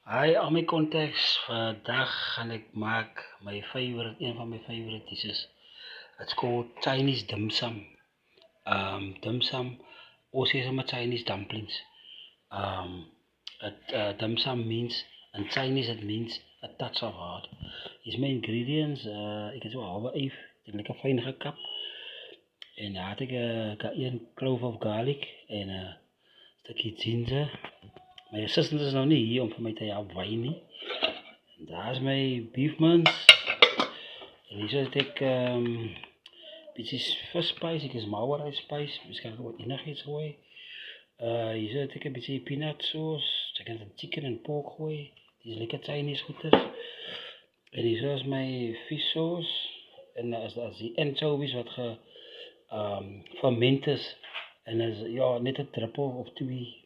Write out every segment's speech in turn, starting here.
Hi, al my contacts. Vandag gaan ek maak een van my favorite dishes. It's called Chinese dim sum. Dim sum, or say some Chinese dumplings. Dim sum means, in Chinese it means a touch of heart. Hier's my ingredients. Ek het so 'n halwe eif, dit lekker fyn gekap. En daar het ek 'n clove of garlic en 'n stukkie ginger. My assistant is nou nie hier om vir my te help wyn nie. En daar is my beef mince. En hier het ek bietjie fish spice, ek is mal oor hy spice, miskien kan ek enigiets gooi. Hier het ek 'n bietjie peanut sauce, ek kan dit chicken en pork gooi. Dis lekker Chinese goeders. En hier is my fish sauce en as die anchovies wat ferment is en is ja net 'n druppel of twee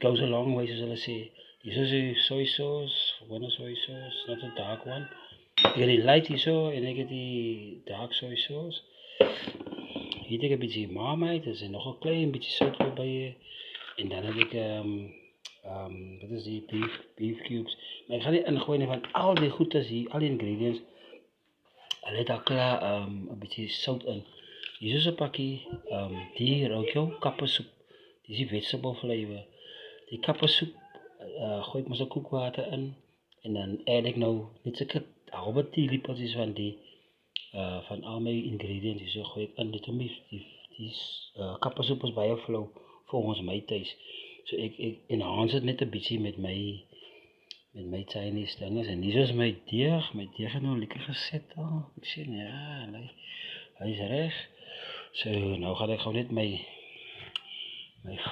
goes a long way, soos hulle sê. Hier is die soy sauce, gewone soy sauce, not a dark one. Ek het die light hier so en ek het die dark soy sauce. Hier het ek 'n bietjie marmite, is nog 'n klein bietjie sout by. En dan heb ik wat is die beef cubes. Maar ik ga niet ingooien van al die goeders hier, al die ingredients. Hulle het al klaar 'n bietjie sout in. Hier is 'n pakkie die rookjou kappersoep. Dis die vegetable flavor. Die kappersoep gooi ek mos 'n koekwater in en dan add ek nou net so 'n halwe teelepeltjies van die van al my ingredients. Hier so gooi ek in die kappersoep is baie flou volgens my tuis. So ek enhance dit net 'n bietjie met my Chinese dinges. En hier is my deeg. My deeg het nou lekker geset al. Ek sien ja, hy is reg. So nou gaan ek gou net my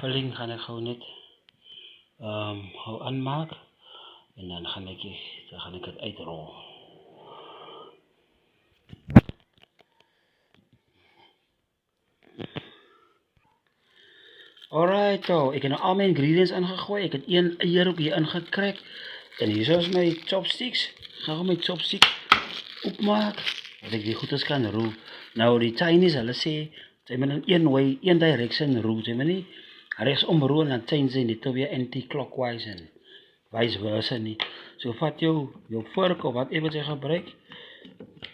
vulling gaan ek gou net gou aanmaak en dan gaan ek dit uitrol. Alright, so ek het nou al my ingredients ingegooi. Ek het 1 eier ook hier ingekrek. En hier is my chopsticks. Gaan gou my chopsticks oopmaak. Dat ek die goeders kan roer. Nou die Chinese, hulle sê jy moet in een direction roer. Jy moet nie regsom roer en dan change jy net weer anti-clockwise en vice versa nie. So vat jou vork of whatever jy gebruik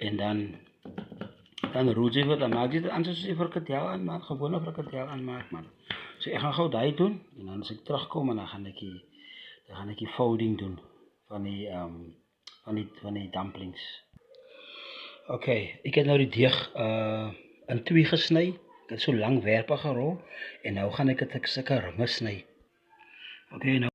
en dan roer jy wat, dan maak jy dit aan soos jy frikadel aanmaak, gewone frikadel aanmaak man. So ek gaan gou daai doen en dan as ek terugkom en dan gaan ek die folding doen van die dumplings. Okay, ek het nou die deeg in 2 gesny. Ek het so langwerpig gerol en nou gaan ek dit sulke ringe sny. Okay, nou